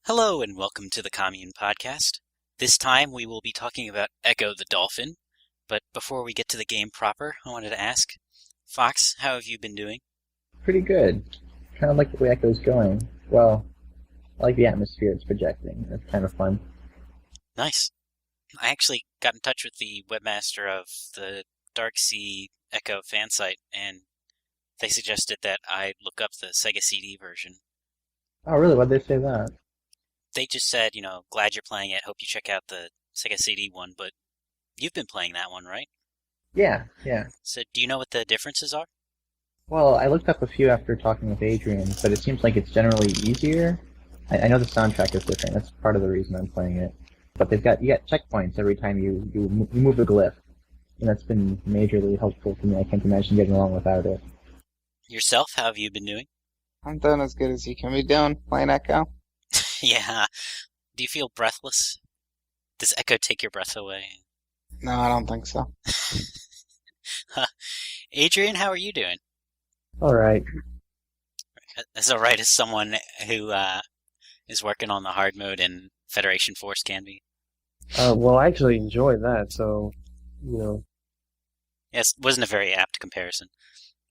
Hello and welcome to the Commune podcast. This time we will be talking about Ecco the Dolphin, but before we get to the game proper, I wanted to ask, Fox, how have you been doing? Pretty good. Kind of like the way Echo's going. Well, I like the atmosphere it's projecting. It's kind of fun. Nice. I actually got in touch with the webmaster of the Dark Sea Ecco fan site, and they suggested that I look up the Sega CD version. Oh, really? Why'd they say that? They just said, glad you're playing it, hope you check out the Sega CD one, but you've been playing that one, right? Yeah. So do you know what the differences are? Well, I looked up a few after talking with Adrian, but it seems like it's generally easier. I know the soundtrack is different. That's part of the reason I'm playing it. But you got checkpoints every time you move a glyph, and that's been majorly helpful for me. I can't imagine getting along without it. Yourself, how have you been doing? I'm doing as good as you can be doing, playing Echo. Yeah. Do you feel breathless? Does Echo take your breath away? No, I don't think so. Adrian, how are you doing? All right. As all right as someone who is working on the hard mode in Federation Force can be. Well, I actually enjoyed that, so, you know. Yes, wasn't a very apt comparison.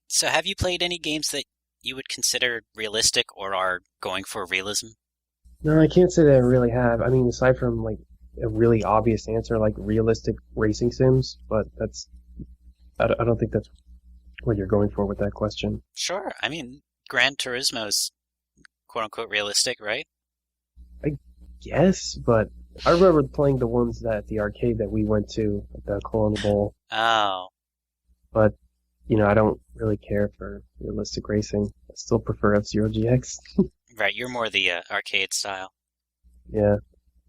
So have you played any games that you would consider realistic or are going for realism? No, I can't say that I really have. I mean, aside from, like, a really obvious answer, like realistic racing sims, but I don't think that's what you're going for with that question. Sure. I mean, Gran Turismo's quote-unquote realistic, right? Yes, but I remember playing the ones at the arcade that we went to at the Colonial Bowl. Oh. But, I don't really care for realistic racing. I still prefer F-Zero GX. Right, you're more the arcade style. Yeah.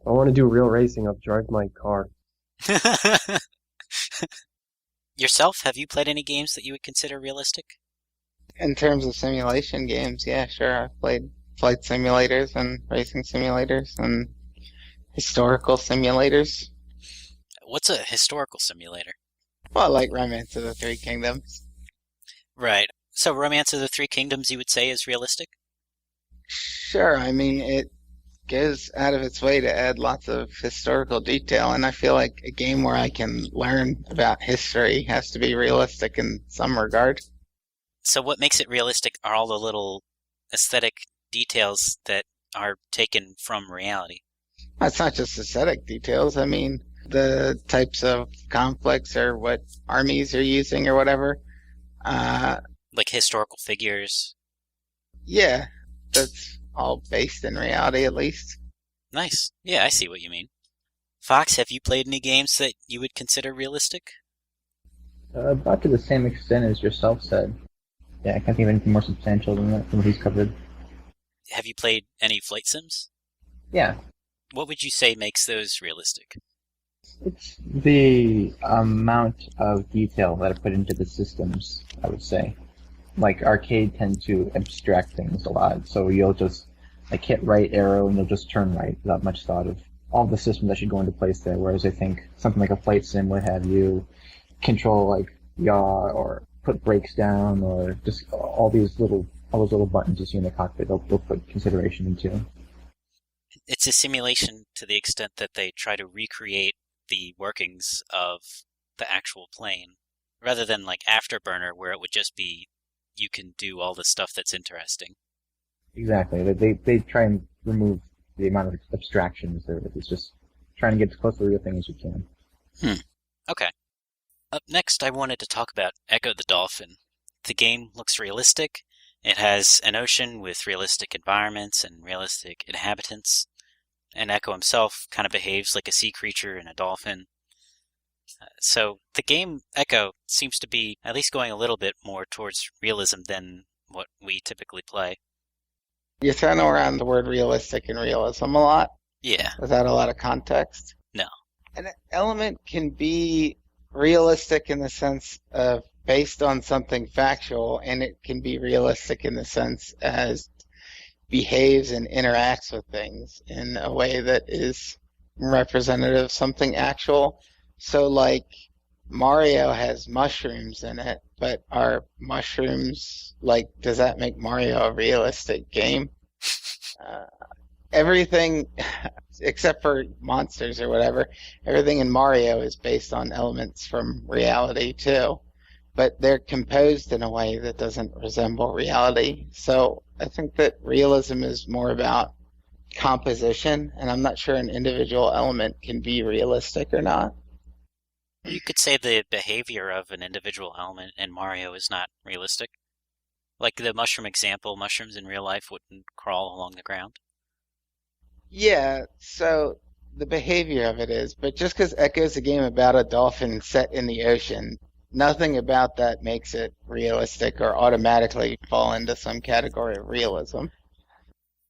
If I want to do real racing, I'll drive my car. Yourself, have you played any games that you would consider realistic? In terms of simulation games, yeah, sure. I've played flight simulators and racing simulators and historical simulators. What's a historical simulator? Well, like Romance of the Three Kingdoms. Right. So Romance of the Three Kingdoms, you would say, is realistic? Sure, I mean, it goes out of its way to add lots of historical detail, and I feel like a game where I can learn about history has to be realistic in some regard. So what makes it realistic are all the little aesthetic details that are taken from reality. It's not just aesthetic details. I mean, the types of conflicts or what armies are using or whatever. Like historical figures. Yeah, that's all based in reality, at least. Nice. Yeah, I see what you mean. Fox, have you played any games that you would consider realistic? About to the same extent as yourself said. Yeah, I can't think of anything more substantial than that from what he's covered. Have you played any flight sims? Yeah. What would you say makes those realistic? It's the amount of detail that are put into the systems, I would say. Like, arcade tend to abstract things a lot, so you'll just, hit right arrow and you'll just turn right without much thought of all the systems that should go into place there, whereas I think something like a flight sim would have you control, yaw, or put brakes down, or just all those little buttons you see in the cockpit, they'll put consideration into. It's a simulation to the extent that they try to recreate the workings of the actual plane, rather than like Afterburner, where it would just be you can do all the stuff that's interesting. Exactly. They try and remove the amount of abstractions there. It's just trying to get as close to the real thing as you can. Okay. Up next, I wanted to talk about Ecco the Dolphin. The game looks realistic. It has an ocean with realistic environments and realistic inhabitants. And Ecco himself kind of behaves like a sea creature and a dolphin. So the game Ecco seems to be at least going a little bit more towards realism than what we typically play. You're throwing around the word realistic and realism a lot. Yeah. Without a lot of context. No. An element can be realistic in the sense of based on something factual, and it can be realistic in the sense as behaves and interacts with things in a way that is representative of something actual. So, like, Mario has mushrooms in it, but are mushrooms, does that make Mario a realistic game? everything, except for monsters or whatever, everything in Mario is based on elements from reality too. But they're composed in a way that doesn't resemble reality. So I think that realism is more about composition, and I'm not sure an individual element can be realistic or not. You could say the behavior of an individual element in Mario is not realistic. Like the mushroom example, mushrooms in real life wouldn't crawl along the ground. Yeah, so the behavior of it is, but just because Echo's a game about a dolphin set in the ocean, nothing about that makes it realistic or automatically fall into some category of realism.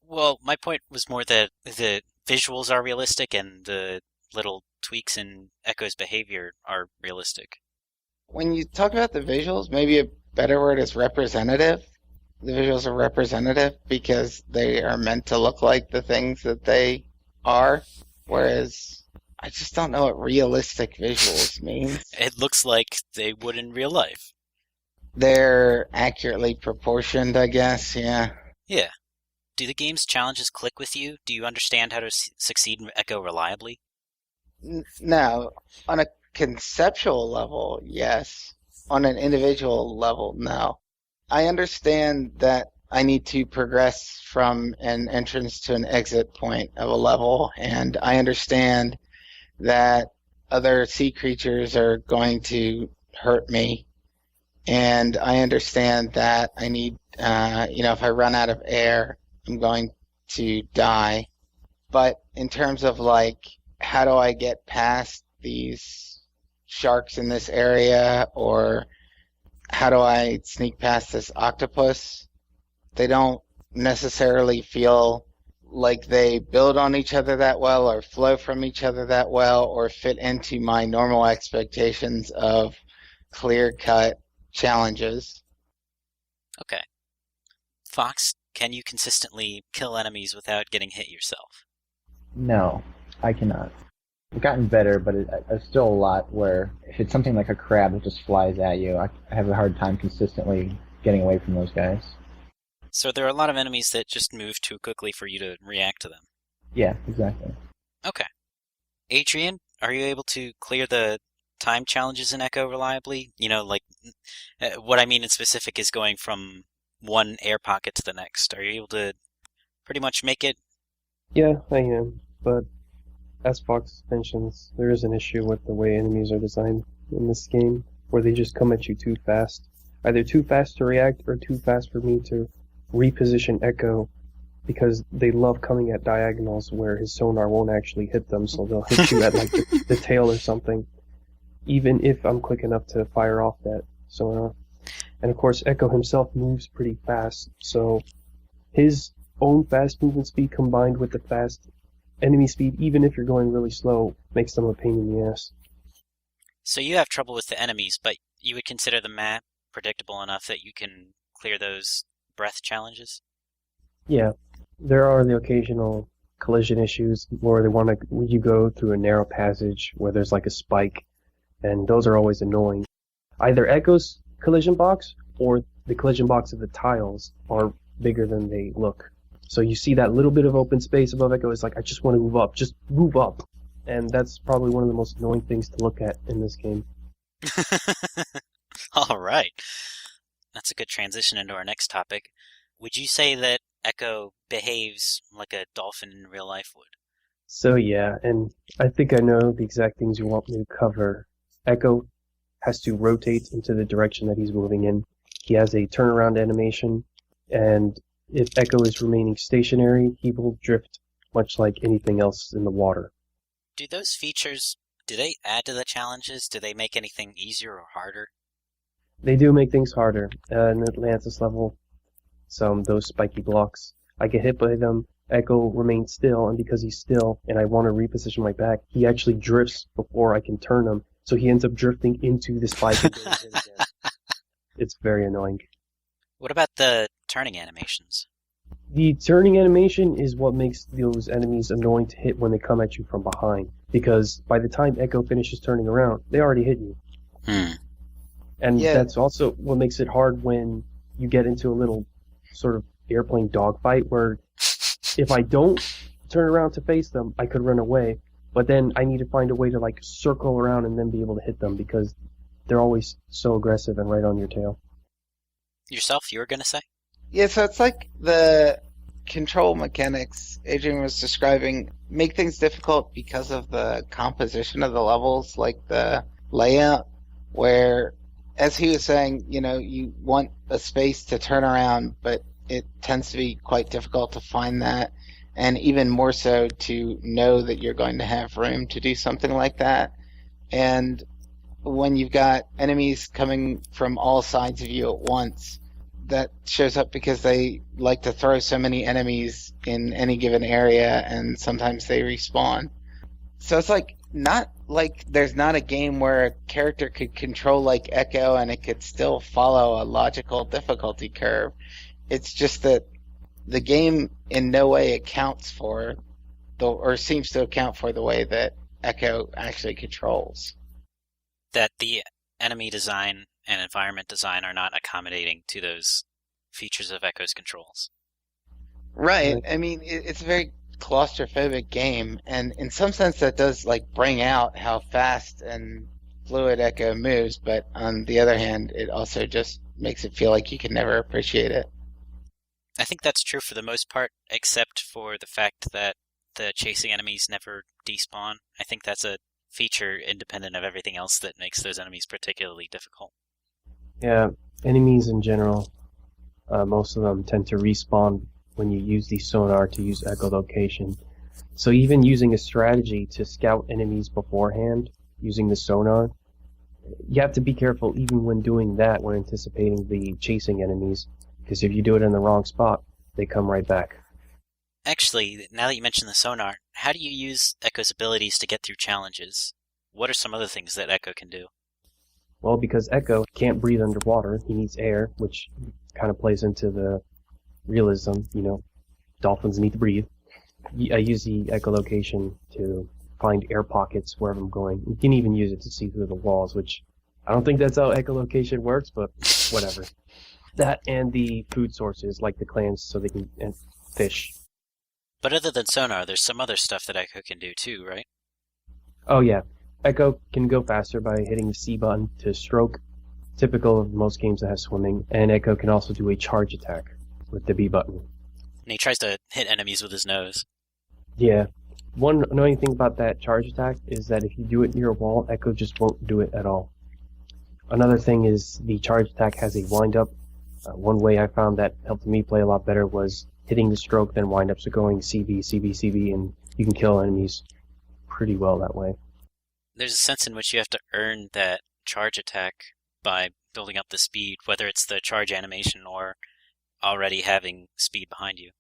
Well, my point was more that the visuals are realistic and the little tweaks in Echo's behavior are realistic. When you talk about the visuals, maybe a better word is representative. The visuals are representative because they are meant to look like the things that they are, whereas I just don't know what realistic visuals means. It looks like they would in real life. They're accurately proportioned, I guess, yeah. Yeah. Do the game's challenges click with you? Do you understand how to succeed in Echo reliably? No, on a conceptual level, yes. On an individual level, no. I understand that I need to progress from an entrance to an exit point of a level, and I understand that other sea creatures are going to hurt me, and I understand that I need, if I run out of air, I'm going to die. But in terms of how do I get past these sharks in this area, or how do I sneak past this octopus? They don't necessarily feel like they build on each other that well or flow from each other that well or fit into my normal expectations of clear-cut challenges. Okay. Fox, can you consistently kill enemies without getting hit yourself? No, I cannot. I've gotten better, but there's still a lot where if it's something like a crab that just flies at you, I have a hard time consistently getting away from those guys. So there are a lot of enemies that just move too quickly for you to react to them. Yeah, exactly. Okay. Adrian, are you able to clear the time challenges in Echo reliably? What I mean in specific is going from one air pocket to the next. Are you able to pretty much make it? Yeah, I am, but as Fox mentions, there is an issue with the way enemies are designed in this game, where they just come at you too fast. Either too fast to react, or too fast for me to reposition Echo, because they love coming at diagonals where his sonar won't actually hit them, so they'll hit you at the tail or something, even if I'm quick enough to fire off that sonar. And of course, Echo himself moves pretty fast, so his own fast movement speed combined with the fast enemy speed, even if you're going really slow, makes them a pain in the ass. So you have trouble with the enemies, but you would consider the map predictable enough that you can clear those breath challenges? Yeah, there are the occasional collision issues where you go through a narrow passage where there's a spike, and those are always annoying. Either Echo's collision box or the collision box of the tiles are bigger than they look. So you see that little bit of open space above Echo, it's I just want to move up. Just move up. And that's probably one of the most annoying things to look at in this game. All right. That's a good transition into our next topic. Would you say that Echo behaves like a dolphin in real life would? So yeah, and I think I know the exact things you want me to cover. Echo has to rotate into the direction that he's moving in. He has a turnaround animation, and if Echo is remaining stationary, he will drift much like anything else in the water. Do those features, do they add to the challenges? Do they make anything easier or harder? They do make things harder. In Atlantis level, those spiky blocks, I get hit by them, Echo remains still, and because he's still, and I want to reposition my back, he actually drifts before I can turn him, so he ends up drifting into the spike and goes in again. It's very annoying. What about the turning animations? The turning animation is what makes those enemies annoying to hit when they come at you from behind, because by the time Echo finishes turning around, they already hit you. And that's also what makes it hard when you get into a little sort of airplane dogfight where if I don't turn around to face them, I could run away. But then I need to find a way to like circle around and then be able to hit them because they're always so aggressive and right on your tail. Yourself, you were going to say? Yeah, so it's like the control mechanics Adrian was describing make things difficult because of the composition of the levels, like the layout, where, as he was saying, you want a space to turn around, but it tends to be quite difficult to find that, and even more so to know that you're going to have room to do something like that. And when you've got enemies coming from all sides of you at once, that shows up because they like to throw so many enemies in any given area, and sometimes they respawn. So it's like not like there's not a game where a character could control like Echo and it could still follow a logical difficulty curve. It's just that the game in no way accounts for or seems to account for the way that Echo actually controls. That the enemy design and environment design are not accommodating to those features of Echo's controls. Right. I mean, it's a very claustrophobic game, and in some sense that does like bring out how fast and fluid Echo moves, but on the other hand, it also just makes it feel like you can never appreciate it. I think that's true for the most part, except for the fact that the chasing enemies never despawn. I think that's a feature independent of everything else that makes those enemies particularly difficult. Yeah, enemies in general, most of them tend to respawn when you use the sonar to use echolocation. So even using a strategy to scout enemies beforehand, using the sonar, you have to be careful even when doing that, when anticipating the chasing enemies, because if you do it in the wrong spot, they come right back. Actually, now that you mention the sonar, how do you use Echo's abilities to get through challenges? What are some other things that Echo can do? Well, because Echo can't breathe underwater, he needs air, which kind of plays into the realism, dolphins need to breathe. I use the echolocation to find air pockets wherever I'm going. You can even use it to see through the walls, which I don't think that's how echolocation works, but whatever. That and the food sources, like the clams, so they can, and fish. But other than sonar, there's some other stuff that Echo can do too, right? Oh yeah, Echo can go faster by hitting the C button to stroke, typical of most games that have swimming, and Echo can also do a charge attack with the B button. And he tries to hit enemies with his nose. Yeah. One annoying thing about that charge attack is that if you do it near a wall, Echo just won't do it at all. Another thing is the charge attack has a wind-up. One way I found that helped me play a lot better was hitting the stroke, then wind-up, so going CB, CB, CB, and you can kill enemies pretty well that way. There's a sense in which you have to earn that charge attack by building up the speed, whether it's the charge animation or already having speed behind you.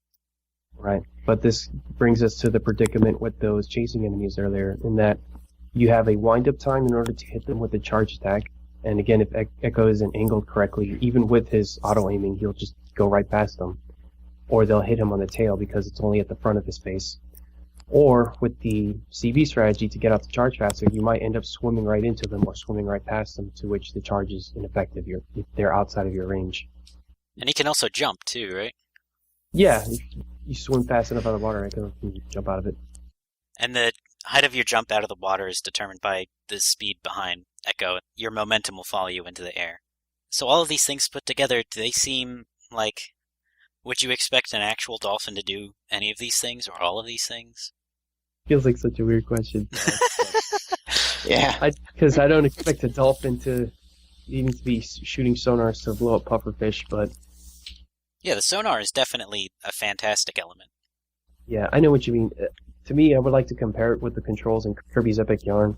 Right, but this brings us to the predicament with those chasing enemies earlier, in that you have a wind-up time in order to hit them with a charge attack, and again, if Echo isn't angled correctly, even with his auto-aiming, he'll just go right past them. Or they'll hit him on the tail because it's only at the front of his face. Or, with the CV strategy to get out the charge faster, you might end up swimming right into them or swimming right past them, to which the charge is ineffective if they're outside of your range. And he can also jump too, right? Yeah, if you swim fast enough out of the water, Echo can jump out of it. And the height of your jump out of the water is determined by the speed behind Echo. Your momentum will follow you into the air. So all of these things put together, do they seem like... Would you expect an actual dolphin to do any of these things or all of these things? Feels like such a weird question. Yeah. Because I don't expect a dolphin to even to be shooting sonars to blow up pufferfish, but... Yeah, the sonar is definitely a fantastic element. Yeah, I know what you mean. To me, I would like to compare it with the controls in Kirby's Epic Yarn.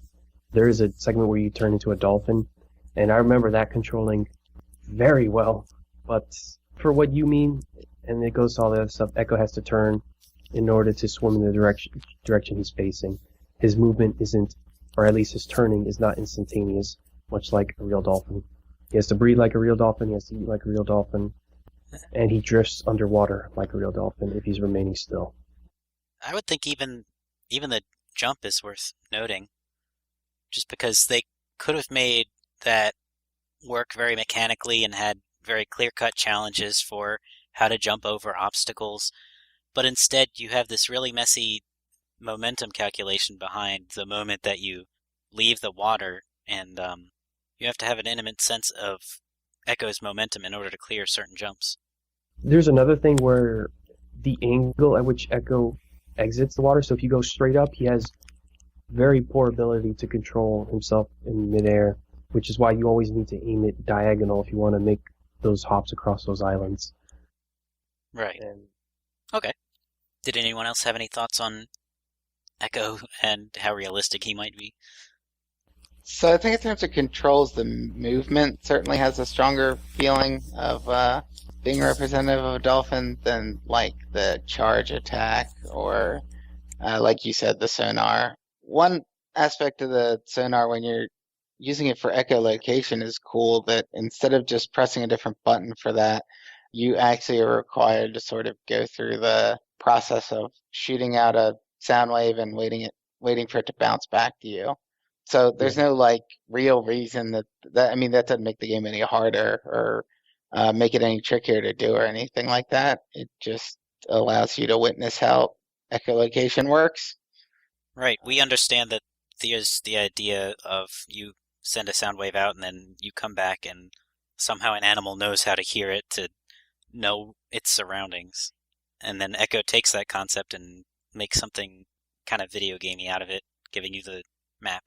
There is a segment where you turn into a dolphin, and I remember that controlling very well. But for what you mean, and it goes to all the other stuff, Echo has to turn in order to swim in the direction he's facing. His movement isn't, or at least his turning is not instantaneous, much like a real dolphin. He has to breathe like a real dolphin, he has to eat like a real dolphin, and he drifts underwater like a real dolphin if he's remaining still. I would think even the jump is worth noting, just because they could have made that work very mechanically and had very clear-cut challenges for how to jump over obstacles, but instead you have this really messy momentum calculation behind the moment that you leave the water, and you have to have an intimate sense of Echo's momentum in order to clear certain jumps. There's another thing where the angle at which Echo exits the water, so if you go straight up, he has very poor ability to control himself in midair, which is why you always need to aim it diagonal if you want to make those hops across those islands. Right. And Okay. Did anyone else have any thoughts on Echo and how realistic he might be? So I think in terms of controls, the movement certainly has a stronger feeling of being representative of a dolphin than like the charge attack or like you said, the sonar. One aspect of the sonar when you're using it for echolocation is cool that instead of just pressing a different button for that, you actually are required to sort of go through the process of shooting out a sound wave and waiting for it to bounce back to you. So there's no like real reason that I mean that doesn't make the game any harder or make it any trickier to do or anything like that. It just allows you to witness how echolocation works. Right. We understand that there's the idea of you send a sound wave out and then you come back and somehow an animal knows how to hear it to know its surroundings. And then Echo takes that concept and makes something kind of video gamey out of it, giving you the map.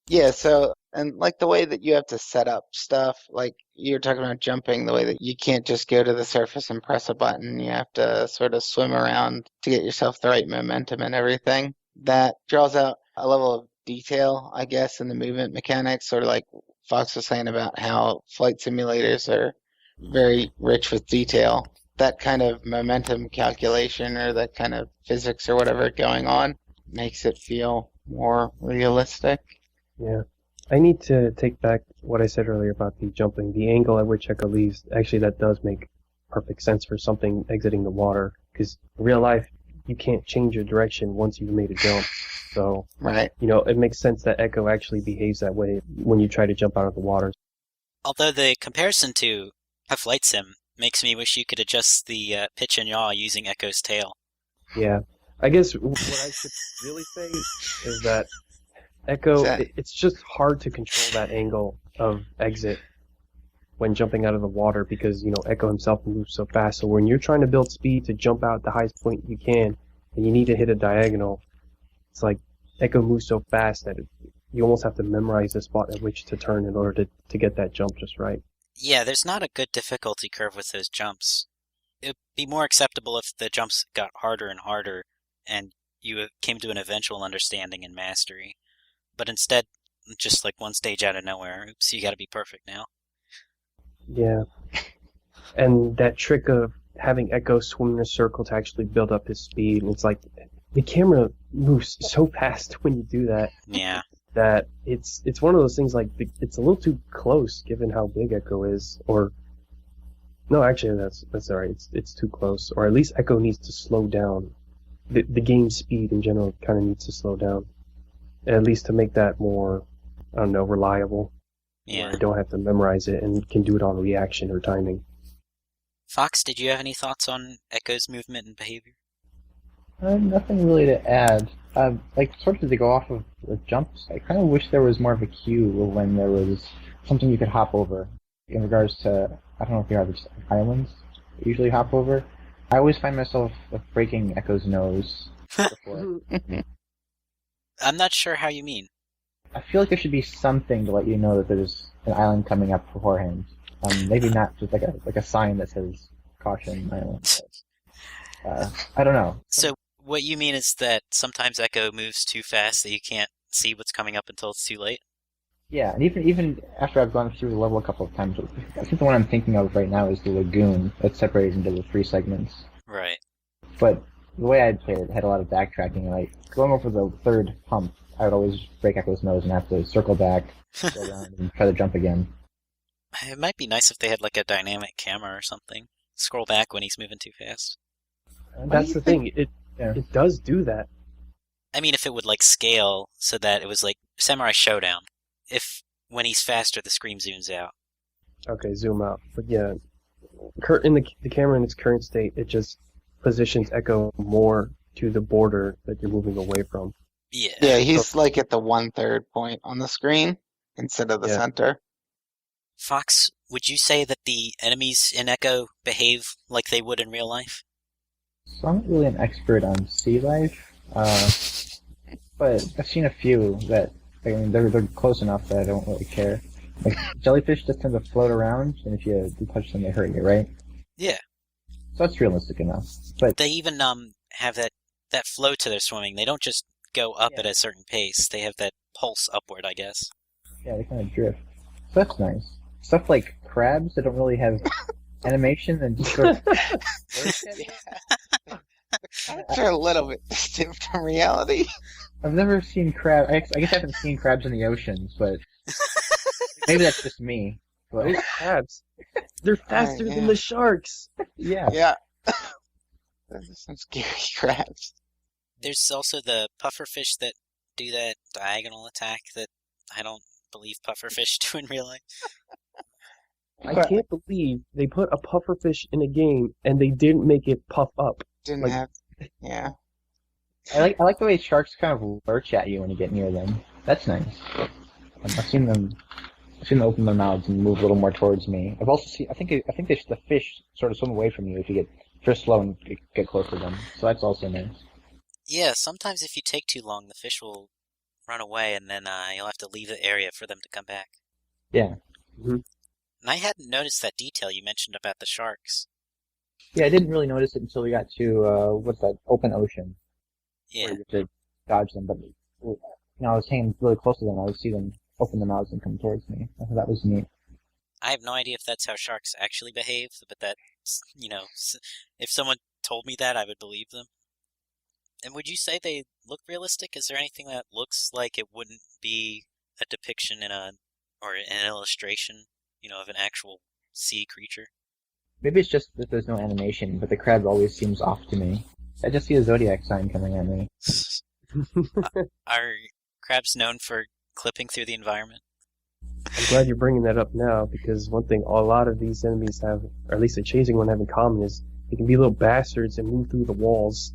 Yeah, so, and like the way that you have to set up stuff, like you're talking about jumping, the way that you can't just go to the surface and press a button, you have to sort of swim around to get yourself the right momentum and everything. That draws out a level of detail, I guess, in the movement mechanics, sort of like Fox was saying about how flight simulators are very rich with detail. That kind of momentum calculation or that kind of physics or whatever going on makes it feel more realistic. yeah, I need to take back what I said earlier about the jumping. The angle at which Echo leaves, actually that does make perfect sense for something exiting the water, because in real life, you can't change your direction once you've made a jump. So, Right. it makes sense that Echo actually behaves that way when you try to jump out of the water. Although the comparison to a flight sim makes me wish you could adjust the pitch and yaw using Echo's tail. Yeah. I guess what I should really say is that Echo, it's just hard to control that angle of exit when jumping out of the water because, Echo himself moves so fast. So when you're trying to build speed to jump out at the highest point you can, and you need to hit a diagonal, it's like Echo moves so fast that you almost have to memorize the spot at which to turn in order to get that jump just right. Yeah, there's not a good difficulty curve with those jumps. It'd be more acceptable if the jumps got harder and harder and you came to an eventual understanding and mastery. But instead, just like one stage out of nowhere, oops, you gotta be perfect now. Yeah. And that trick of having Echo swim in a circle to actually build up his speed, and it's like the camera moves so fast when you do that. Yeah. That it's one of those things like it's a little too close given how big Echo is, or no, actually that's alright. It's too close, or at least Echo needs to slow down. The game speed in general kind of needs to slow down, at least to make that more, I don't know, reliable. Yeah. Where I don't have to memorize it and can do it on reaction or timing. Fox, did you have any thoughts on Echo's movement and behavior? Nothing really to add. Sort of to go off of the jumps, I kind of wish there was more of a cue when there was something you could hop over. In regards to, I don't know if you have islands you usually hop over. I always find myself breaking Echo's nose before. I'm not sure how you mean. I feel like there should be something to let you know that there's an island coming up beforehand. Maybe not just like a sign that says caution island. But, I don't know. So what you mean is that sometimes Echo moves too fast that you can't see what's coming up until it's too late? Yeah, and even after I've gone through the level a couple of times, I think the one I'm thinking of right now is the lagoon that's separated into the 3 segments. Right. But the way I'd play it had a lot of backtracking. Like, going over the 3rd hump, I would always break Echo's nose and have to circle back, go around, and try to jump again. It might be nice if they had like a dynamic camera or something. Scroll back when he's moving too fast. That's the thing. It does do that. I mean, if it would like scale so that it was like Samurai Showdown. If when he's faster, the screen zooms out. Okay, zoom out. But yeah, in the camera in its current state, it just positions Echo more to the border that you're moving away from. Yeah. Yeah, he's like at the 1/3 point on the screen instead of the Yeah. center. Fox, would you say that the enemies in Echo behave like they would in real life? So I'm not really an expert on sea life, but I've seen a few that, I mean, they're close enough that I don't really care. Like, jellyfish just tend to float around, and if you touch them, they hurt you, right? Yeah. So that's realistic enough. But They even have that flow to their swimming. They don't just go up Yeah. at a certain pace. They have that pulse upward, I guess. yeah, they kind of drift. So that's nice. Stuff like crabs that don't really have animation and just sort of Crabs are a little bit distant from reality. I've never seen crab. I guess I haven't seen crabs in the oceans, but maybe that's just me. But Those crabs, they're faster yeah. than the sharks. yeah, Yeah. Those are some scary crabs. There's also the pufferfish that do that diagonal attack that I don't believe pufferfish do in real life. I can't believe they put a pufferfish in a game and they didn't make it puff up. Didn't Like- have. Yeah. I like the way sharks kind of lurch at you when you get near them. That's nice. I've seen them open their mouths and move a little more towards me. I've also seen. I think the fish sort of swim away from you if you get first slow and get close to them. So that's also nice. Yeah, sometimes if you take too long, the fish will run away, and then you'll have to leave the area for them to come back. Yeah. And I hadn't noticed that detail you mentioned about the sharks. Yeah, I didn't really notice it until we got to what's that? Open ocean. Yeah. Where you have to dodge them, but I was hanging really close to them. I would see them open their mouths and come towards me. I thought that was neat. I have no idea if that's how sharks actually behave, but that's, if someone told me that, I would believe them. And would you say they look realistic? Is there anything that looks like it wouldn't be a depiction or an illustration, of an actual sea creature? Maybe it's just that there's no animation, but the crab always seems off to me. I just see a zodiac sign coming at me. Are crabs known for clipping through the environment? I'm glad you're bringing that up now, because one thing a lot of these enemies have, or at least the chasing one have in common, is they can be little bastards and move through the walls.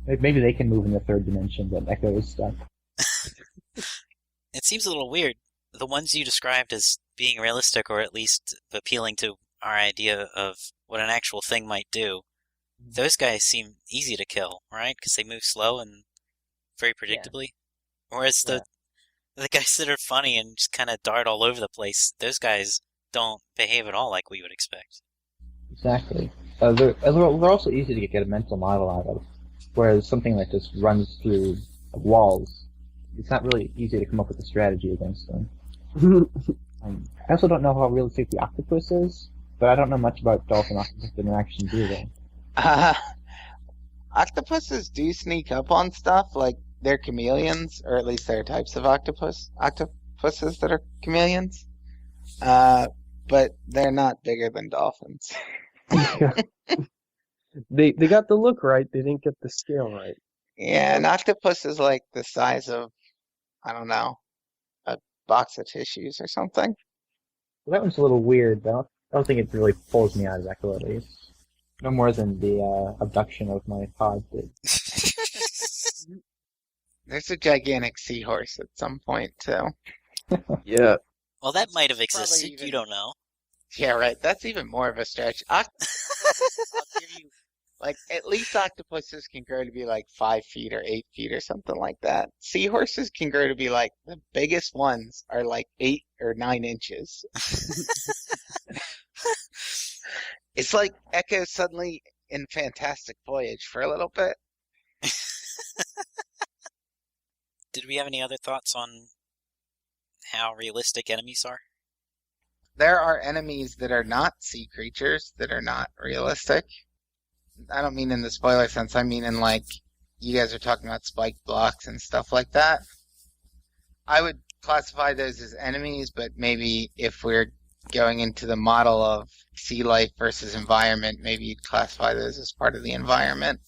Maybe they can move in the third dimension, but Echo is stuck. It seems a little weird. The ones you described as being realistic, or at least appealing to our idea of what an actual thing might do, those guys seem easy to kill, right? Because they move slow and very predictably. Whereas the guys that are funny and just kind of dart all over the place, those guys don't behave at all like we would expect. Exactly. They're also easy to get a mental model out of, whereas something that just runs through walls, it's not really easy to come up with a strategy against them. I also don't know how realistic the octopus is, but I don't know much about dolphin-octopus interactions either. Octopuses do sneak up on stuff, like they're chameleons, or at least there are types of octopuses that are chameleons. But they're not bigger than dolphins. Yeah. They got the look right, they didn't get the scale right. Yeah, an octopus is like the size of, I don't know, a box of tissues or something. Well, that one's a little weird, but I don't think it really pulls me out of Echo, at least. No more than the abduction of my pod did. There's a gigantic seahorse at some point, too. Yeah. Well, that might have Probably existed. even- You don't know. Yeah, right. That's even more of a stretch. Octopuses, I'll give you, like, at least octopuses can grow to be like 5 feet or 8 feet or something like that. Seahorses can grow to be like, the biggest ones are like 8 or 9 inches. It's like Echo suddenly in Fantastic Voyage for a little bit. Did we have any other thoughts on how realistic enemies are? There are enemies that are not sea creatures that are not realistic. I don't mean in the spoiler sense. I mean in like, you guys are talking about spike blocks and stuff like that. I would classify those as enemies, but maybe if we're going into the model of sea life versus environment, maybe you'd classify those as part of the environment.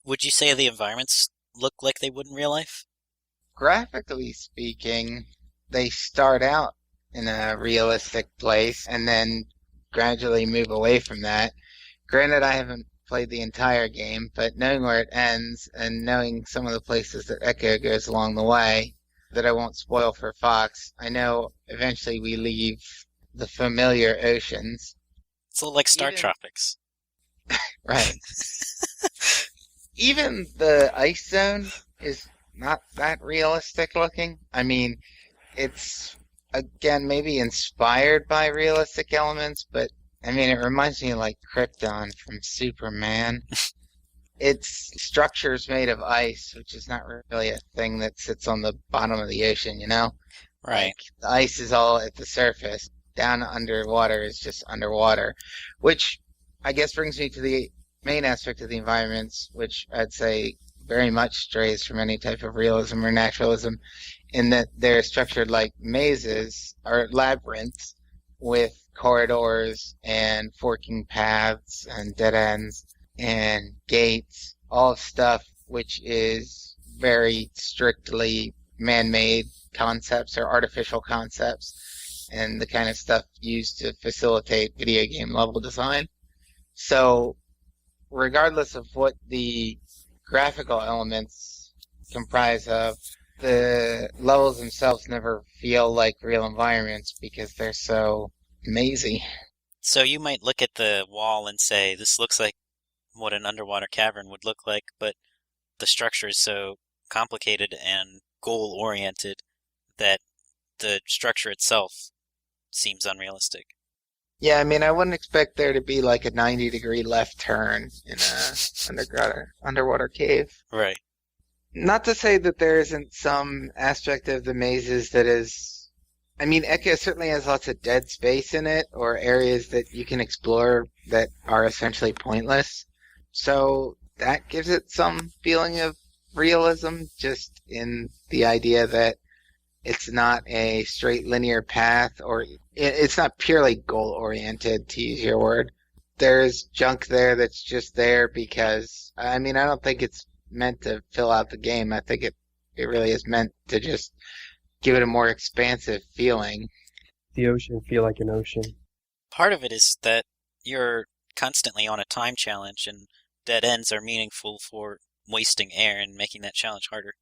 Would you say the environments look like they would in real life? Graphically speaking, they start out in a realistic place and then gradually move away from that. Granted, I haven't played the entire game, but knowing where it ends and knowing some of the places that Echo goes along the way, that I won't spoil for Fox, I know eventually we leave the familiar oceans. It's a little like Star Even- Tropics. Right. Even the ice zone is not that realistic looking. I mean, it's, again, maybe inspired by realistic elements, but I mean, it reminds me of like Krypton from Superman. It's structures made of ice, which is not really a thing that sits on the bottom of the ocean, you know? Right. Like, the ice is all at the surface. Down underwater is just underwater, which I guess brings me to the main aspect of the environments, which I'd say very much strays from any type of realism or naturalism, in that they're structured like mazes or labyrinths with corridors and forking paths and dead ends and gates, all stuff which is very strictly man-made concepts or artificial concepts and the kind of stuff used to facilitate video game level design. So regardless of what the graphical elements comprise of, the levels themselves never feel like real environments because they're so mazy. So you might look at the wall and say, this looks like what an underwater cavern would look like, but the structure is so complicated and goal-oriented that the structure itself seems unrealistic. Yeah, I mean, I wouldn't expect there to be like a 90-degree left turn in a underwater cave. Right. Not to say that there isn't some aspect of the mazes that is... I mean, Ecco certainly has lots of dead space in it, or areas that you can explore that are essentially pointless. So that gives it some feeling of realism, just in the idea that it's not a straight linear path, or it's not purely goal-oriented, to use your word. There's junk there that's just there because, I mean, I don't think it's meant to fill out the game. I think it really is meant to just give it a more expansive feeling. The ocean feel like an ocean. Part of it is that you're constantly on a time challenge, and dead ends are meaningful for wasting air and making that challenge harder.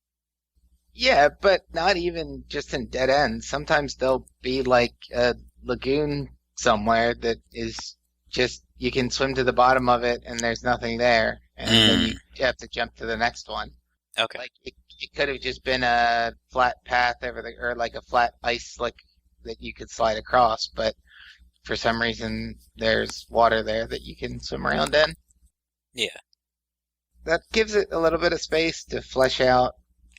Yeah, but not even just in dead ends. Sometimes there'll be like a lagoon somewhere that is just, you can swim to the bottom of it and there's nothing there. And then you have to jump to the next one. Okay. Like it could have just been a flat path over the, or like a flat ice slick that you could slide across, but for some reason there's water there that you can swim around in. Yeah. That gives it a little bit of space to flesh out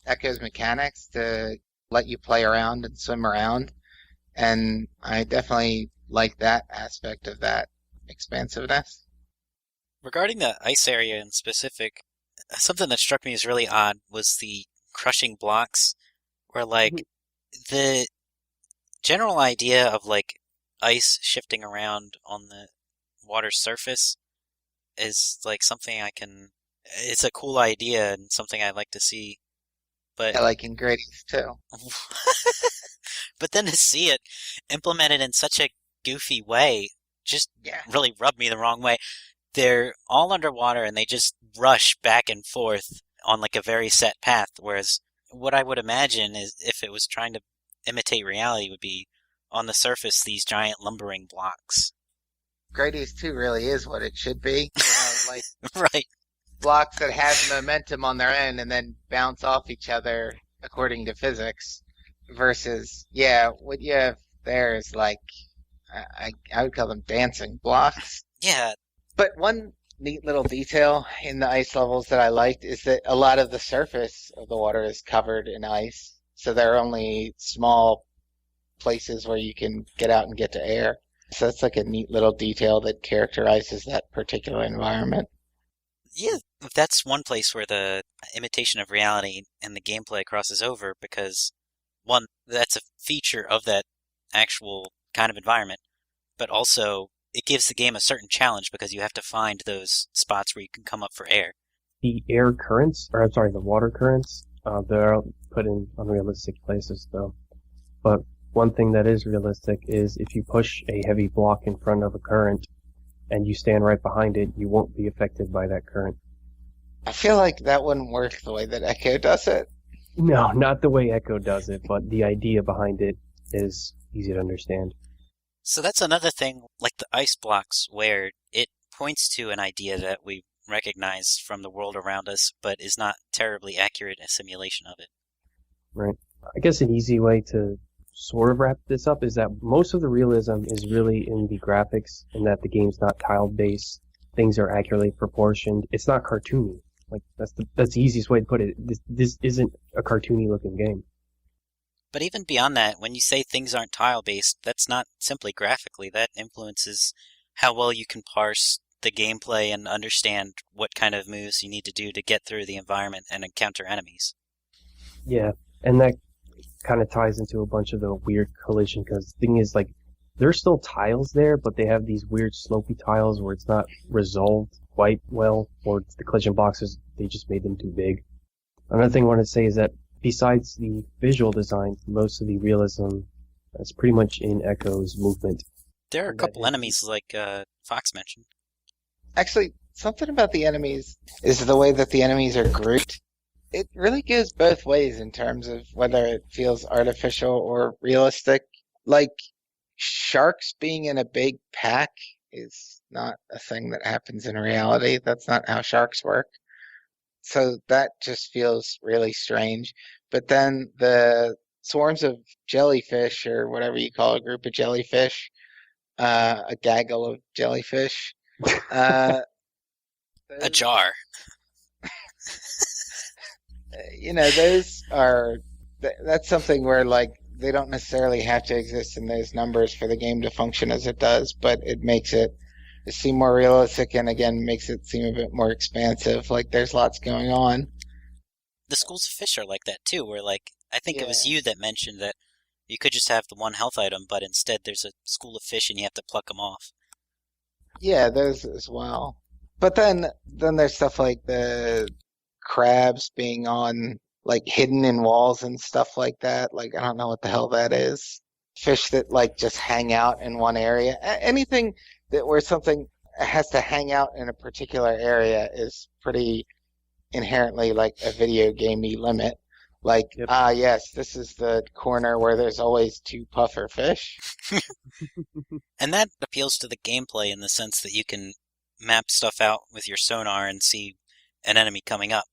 Ecco's mechanics, to let you play around and swim around, and I definitely like that aspect of that expansiveness. Regarding the ice area in specific, something that struck me as really odd was the crushing blocks, where like the general idea of like ice shifting around on the water's surface is like something it's a cool idea and something I'd like to see. But I like in Grady's too. but then to see it implemented in such a goofy way just really rubbed me the wrong way. They're all underwater and they just rush back and forth on like a very set path, whereas what I would imagine is if it was trying to imitate reality would be on the surface these giant lumbering blocks. Grady's 2 really is what it should be. Like Right. blocks that have momentum on their own and then bounce off each other according to physics, versus, what you have there is like, I would call them dancing blocks. Yeah. But one neat little detail in the ice levels that I liked is that a lot of the surface of the water is covered in ice, so there are only small places where you can get out and get to air. So that's like a neat little detail that characterizes that particular environment. Yeah, that's one place where the imitation of reality and the gameplay crosses over because, one, that's a feature of that actual kind of environment, but also it gives the game a certain challenge because you have to find those spots where you can come up for air. The air currents, the water currents, they're put in unrealistic places though. But one thing that is realistic is if you push a heavy block in front of a current, and you stand right behind it, you won't be affected by that current. I feel like that wouldn't work the way that Echo does it. No, not the way Echo does it, but the idea behind it is easy to understand. So that's another thing, like the ice blocks, where it points to an idea that we recognize from the world around us, but is not terribly accurate a simulation of it. Right. I guess an easy way to sort of wrap this up is that most of the realism is really in the graphics, and that the game's not tile-based. Things are accurately proportioned. It's not cartoony. Like that's the easiest way to put it. This isn't a cartoony-looking game. But even beyond that, when you say things aren't tile-based, that's not simply graphically. That influences how well you can parse the gameplay and understand what kind of moves you need to do to get through the environment and encounter enemies. Yeah, and that kind of ties into a bunch of the weird collision, because the thing is, like, there's still tiles there, but they have these weird slopey tiles where it's not resolved quite well, or the collision boxes, they just made them too big. Another thing I want to say is that besides the visual design, most of the realism is pretty much in Echo's movement. There are a couple enemies like Fox mentioned. Actually, something about the enemies is the way that the enemies are grouped. It really goes both ways in terms of whether it feels artificial or realistic. Like, sharks being in a big pack is not a thing that happens in reality. That's not how sharks work. So that just feels really strange. But then the swarms of jellyfish, or whatever you call a group of jellyfish, a gaggle of jellyfish, A jar. Those are, that's something where, like, they don't necessarily have to exist in those numbers for the game to function as it does, but it makes it seem more realistic, and again, makes it seem a bit more expansive, like there's lots going on. The schools of fish are like that too, where, like, I think it was Yeah. you that mentioned that you could just have the one health item, but instead there's a school of fish and you have to pluck them off. Yeah, those as well. But then there's stuff like the crabs being on, like, hidden in walls and stuff like that. Like, I don't know what the hell that is. Fish that, like, just hang out in one area. Anything that where something has to hang out in a particular area is pretty inherently like a video gamey limit. Like, Yep. Yes, this is the corner where there's always two puffer fish. And that appeals to the gameplay in the sense that you can map stuff out with your sonar and see an enemy coming up.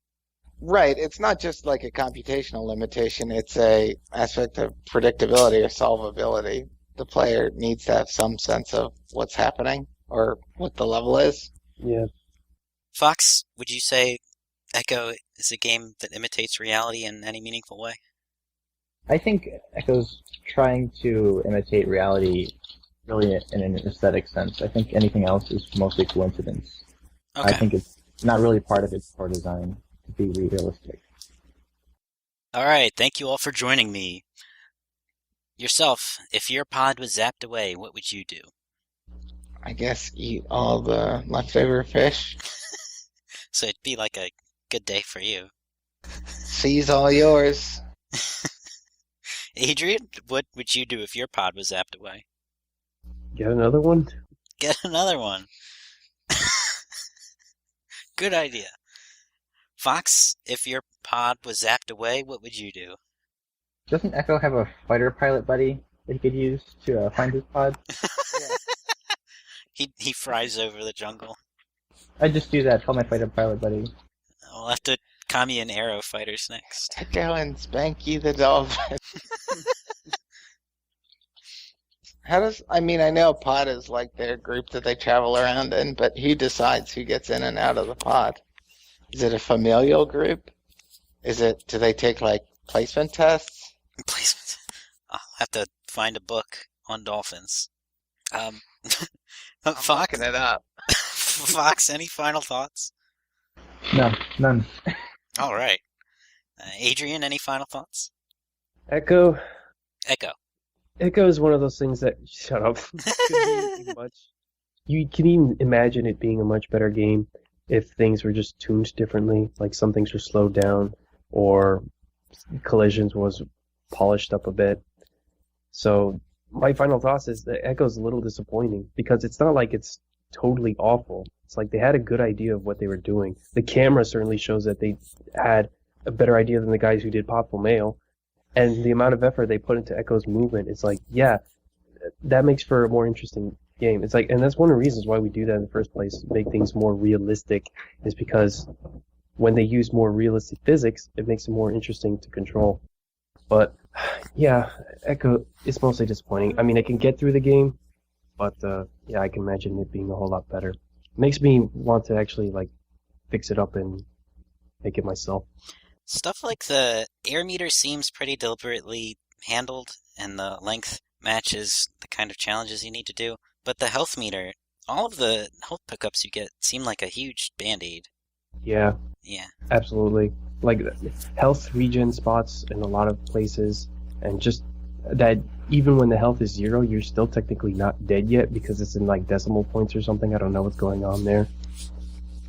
Right, it's not just like a computational limitation, it's a aspect of predictability or solvability. The player needs to have some sense of what's happening or what the level is. Yeah. Fox, would you say Echo is a game that imitates reality in any meaningful way? I think Echo's trying to imitate reality really in an aesthetic sense. I think anything else is mostly coincidence. Okay. I think it's not really part of its core design to be realistic. All right, thank you all for joining me. Yourself, if your pod was zapped away, what would you do? I guess eat all the leftover fish. So it'd be like a good day for you. Sea's all yours. Adrian, what would you do if your pod was zapped away? Get another one? Get another one. Good idea. Fox, if your pod was zapped away, what would you do? Doesn't Echo have a fighter pilot buddy that he could use to find his pod? He fries over the jungle. I'd just do that. Tell my fighter pilot buddy. We'll have to Commune Arrow fighters next. Echo and Spanky the Dolphin. I know a pod is like their group that they travel around in, but who decides who gets in and out of the pod? Is it a familial group? Do they take, like, placement tests? Placement. I'll have to find a book on dolphins. I'm Fox, looking it up. Fox, any final thoughts? No, none. All right. Adrian, any final thoughts? Echo. Echo. Echo is one of those things that shut up. Could be too much. You can even imagine it being a much better game if things were just tuned differently, like some things were slowed down or collisions was polished up a bit. So my final thoughts is that Echo's a little disappointing because it's not like it's totally awful. It's like they had a good idea of what they were doing. The camera certainly shows that they had a better idea than the guys who did Popple Mail. And the amount of effort they put into Echo's movement is like, yeah, that makes for a more interesting game. It's like, and that's one of the reasons why we do that in the first place, make things more realistic, is because when they use more realistic physics, it makes it more interesting to control. But yeah, Echo is mostly disappointing. I mean, I can get through the game, but yeah, I can imagine it being a whole lot better. It makes me want to actually like fix it up and make it myself. Stuff like the air meter seems pretty deliberately handled, and the length matches the kind of challenges you need to do. But the health meter, all of the health pickups you get seem like a huge band-aid. Yeah, Yeah. absolutely. Like health regen spots in a lot of places, and just that even when the health is 0, you're still technically not dead yet because it's in like decimal points or something. I don't know what's going on there.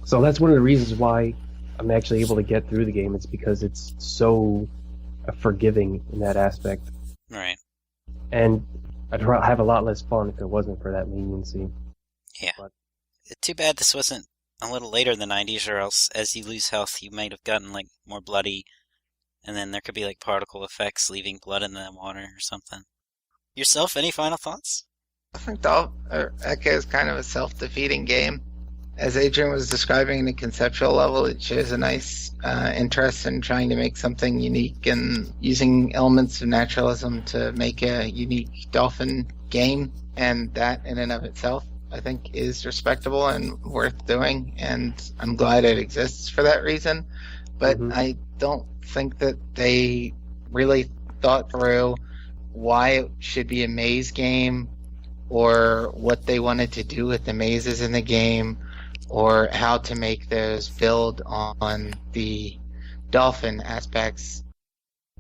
So that's one of the reasons why I'm actually able to get through the game. It's because it's so forgiving in that aspect. Right. And I'd have a lot less fun if it wasn't for that leniency. Yeah. But Too bad this wasn't a little later in the 90s, or else as you lose health, you might have gotten like more bloody, and then there could be like particle effects leaving blood in the water or something. Yourself, any final thoughts? I think Echo is kind of a self-defeating game. As Adrian was describing in a conceptual level, it shows a nice interest in trying to make something unique and using elements of naturalism to make a unique dolphin game. And that in and of itself, I think, is respectable and worth doing. And I'm glad it exists for that reason. But I don't think that they really thought through why it should be a maze game, or what they wanted to do with the mazes in the game, or how to make those build on the dolphin aspects.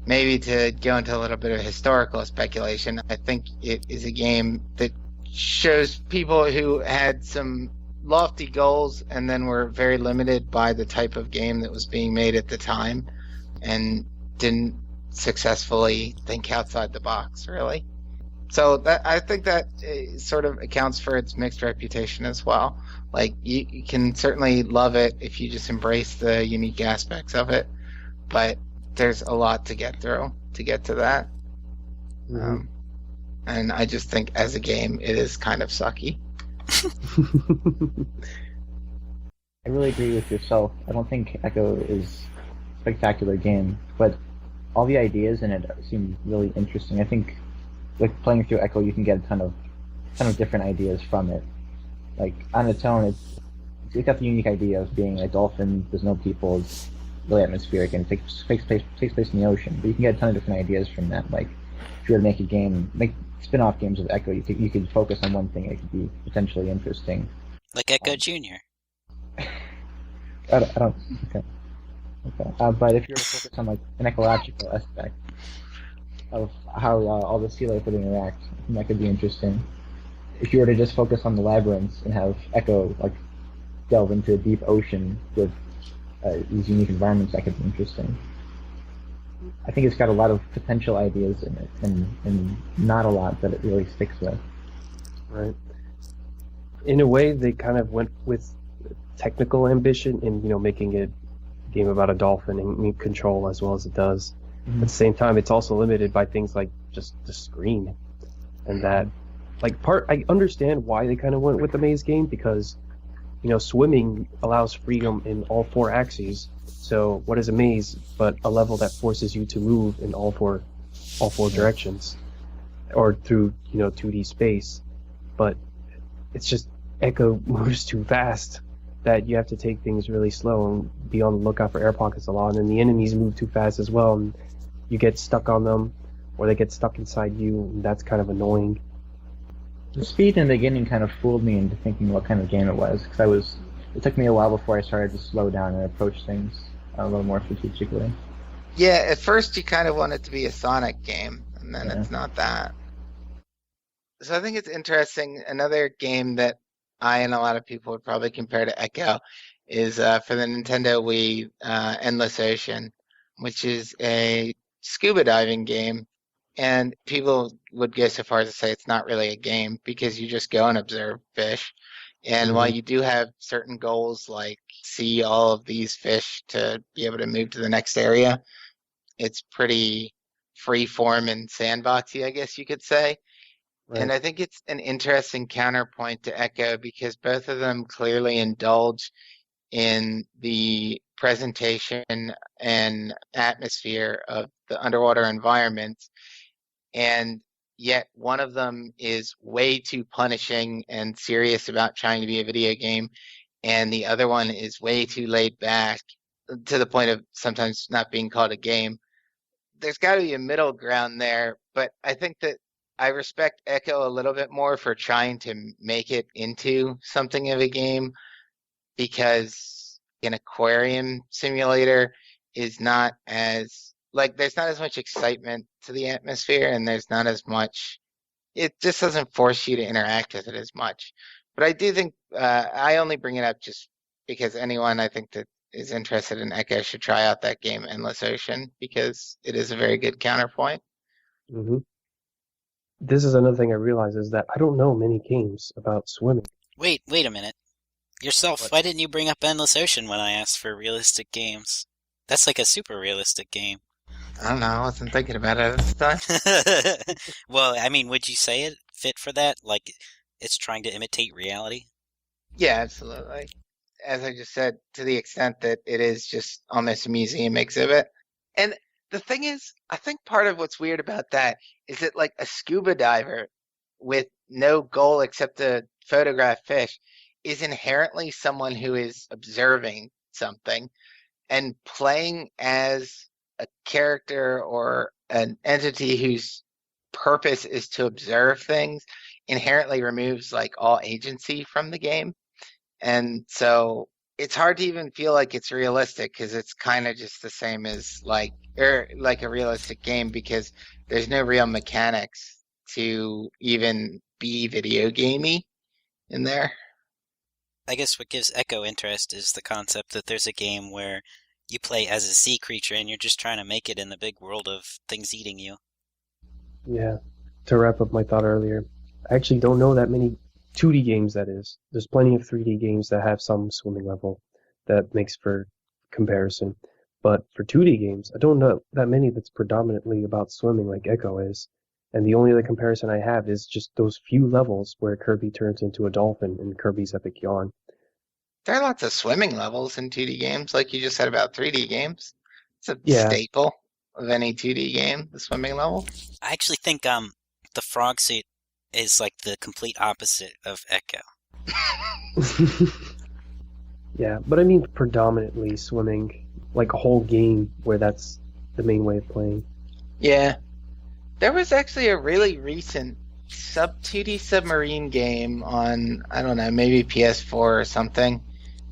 Maybe to go into a little bit of historical speculation, I think it is a game that shows people who had some lofty goals and then were very limited by the type of game that was being made at the time and didn't successfully think outside the box, really. So that, I think that sort of accounts for its mixed reputation as well. Like, you can certainly love it if you just embrace the unique aspects of it, but there's a lot to get through to get to that. And I just think as a game, it is kind of sucky. I really agree with yourself. I don't think Echo is a spectacular game, but all the ideas in it seem really interesting. I think, like, playing through Echo, you can get a ton of different ideas from it. Like, on its own, it's got the unique idea of being a dolphin. There's no people. It's really atmospheric, and it takes place in the ocean. But you can get a ton of different ideas from that. Like, if you were to make a game, make spin-off games of Echo, you could focus on one thing. It could be potentially interesting. Like Echo Jr. I don't. Okay. But if you were to focus on like an ecological aspect of how all the sea life would interact, I think that could be interesting. If you were to just focus on the labyrinths and have Echo like delve into a deep ocean with these unique environments, that could be interesting. I think it's got a lot of potential ideas in it, and not a lot that it really sticks with. Right. In a way, they kind of went with technical ambition in, making it a game about a dolphin and control as well as it does. At the same time, it's also limited by things like just the screen, and that, I understand why they kind of went with the maze game, because, swimming allows freedom in all 4 axes. So what is a maze but a level that forces you to move in all four directions, or through 2D space? But it's just Echo moves too fast that you have to take things really slow and be on the lookout for air pockets a lot, and the enemies move too fast as well, and you get stuck on them, or they get stuck inside you, and that's kind of annoying. The speed in the beginning kind of fooled me into thinking what kind of game it was, because it took me a while before I started to slow down and approach things a little more strategically. Yeah, at first you kind of want it to be a Sonic game, and then it's not that. So I think it's interesting. Another game that I and a lot of people would probably compare to Echo is for the Nintendo Wii, Endless Ocean, which is a scuba diving game. And people would go so far as to say it's not really a game because you just go and observe fish. And while you do have certain goals like see all of these fish to be able to move to the next area, it's pretty free form and sandboxy, I guess you could say. Right. And I think it's an interesting counterpoint to Echo because both of them clearly indulge in the presentation and atmosphere of the underwater environments. And yet one of them is way too punishing and serious about trying to be a video game, and the other one is way too laid back to the point of sometimes not being called a game. There's got to be a middle ground there, but I think that I respect Echo a little bit more for trying to make it into something of a game, because an aquarium simulator is not as like there's not as much excitement to the atmosphere, and there's not as much, it just doesn't force you to interact with it as much. But I do think I only bring it up just because anyone I think that is interested in Echo should try out that game, Endless Ocean, because it is a very good counterpoint. hmm This is another thing I realize is that I don't know many games about swimming. Wait a minute. Yourself, What? why didn't you bring up Endless Ocean when I asked for realistic games? That's like a super realistic game. I don't know, I wasn't thinking about it at the time. Well, I mean, would you say it fit for that? Like, it's trying to imitate reality? Yeah, absolutely. As I just said, to the extent that it is just almost a museum exhibit. And the thing is, I think part of what's weird about that is that like a scuba diver with no goal except to photograph fish is inherently someone who is observing something, and playing as a character or an entity whose purpose is to observe things inherently removes like all agency from the game. And so it's hard to even feel like it's realistic because it's kind of just the same as like like a realistic game, because there's no real mechanics to even be video gamey in there. I guess what gives Echo interest is the concept that there's a game where you play as a sea creature and you're just trying to make it in the big world of things eating you. Yeah. To wrap up my thought earlier, I actually don't know that many 2D games, that is. There's plenty of 3D games that have some swimming level that makes for comparison. But for 2D games, I don't know that many that's predominantly about swimming like Echo is. And the only other comparison I have is just those few levels where Kirby turns into a dolphin in Kirby's Epic Yarn. There are lots of swimming levels in 2D games, like you just said about 3D games. It's a Yeah. staple of any 2D game, the swimming level. I actually think the frog suit is like the complete opposite of Echo. Yeah, but I mean predominantly swimming, like a whole game where that's the main way of playing. Yeah. There was actually a really recent 2D submarine game on, I don't know, maybe PS4 or something,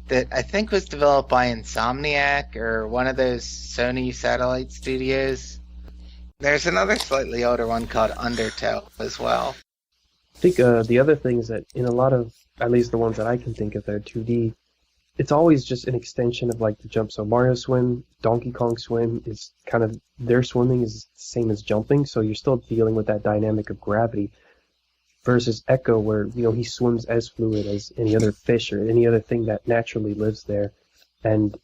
that I think was developed by Insomniac or one of those Sony satellite studios. There's another slightly older one called Undertow as well. I think the other thing is that in a lot of, at least the ones that I can think of that are 2D, it's always just an extension of like the jump. So Mario Swim, Donkey Kong Swim is kind of, their swimming is the same as jumping, so you're still dealing with that dynamic of gravity. Versus Echo, where he swims as fluid as any other fish or any other thing that naturally lives there. And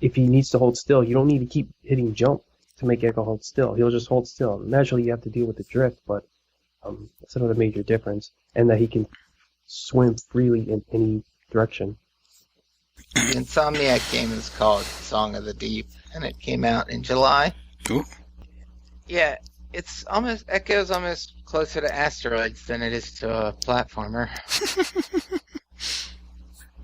if he needs to hold still, you don't need to keep hitting jump to make Echo hold still. He'll just hold still. Naturally, you have to deal with the drift, but that's another major difference. And that he can swim freely in any direction. The Insomniac game is called Song of the Deep, and it came out in July. Ooh. Yeah, it's almost, Echo's almost closer to Asteroids than it is to a platformer.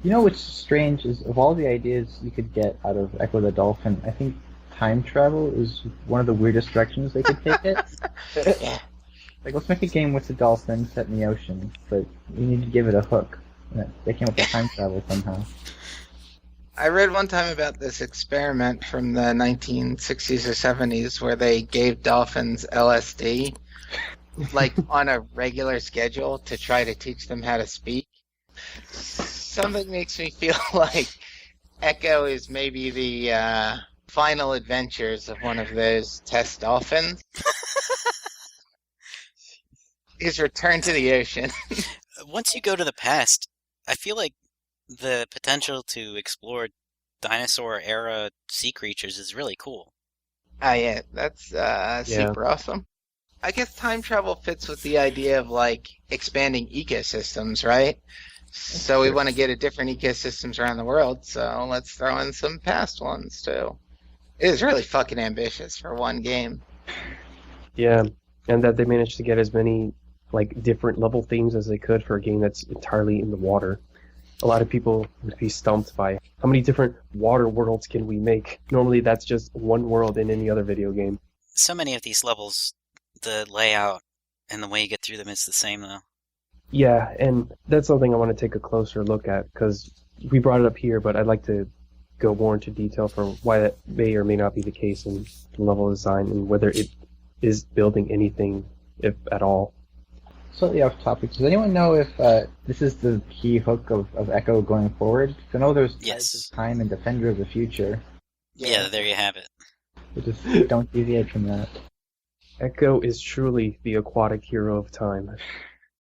You know what's strange is, of all the ideas you could get out of Echo the Dolphin, I think time travel is one of the weirdest directions they could take it. Yeah. Like, let's make a game with the dolphin set in the ocean, but you need to give it a hook. And they came up with time travel somehow. I read one time about this experiment from the 1960s or 70s where they gave dolphins LSD, like on a regular schedule, to try to teach them how to speak. Something makes me feel like Echo is maybe the final adventures of one of those test dolphins. His return to the ocean. Once you go to the past, I feel like the potential to explore dinosaur-era sea creatures is really cool. Ah, yeah, that's Yeah. super awesome. I guess time travel fits with the idea of like expanding ecosystems, right? So we true. want to get a different ecosystems around the world, so let's throw in some past ones too. It is really fucking ambitious for one game. Yeah, and that they managed to get as many like different level themes as they could for a game that's entirely in the water. A lot of people would be stumped by how many different water worlds can we make. Normally, that's just one world in any other video game. So many of these levels, the layout and the way you get through them is the same, though. Yeah, and that's something I want to take a closer look at because we brought it up here, but I'd like to go more into detail for why that may or may not be the case in the level design and whether it is building anything, if at all. Slightly off topic. Does anyone know if this is the key hook of Echo going forward? 'Cause I know there's Tides Yes. of Time and Defender of the Future. Yeah, there you have it. But just don't deviate from that. Echo is truly the aquatic hero of time.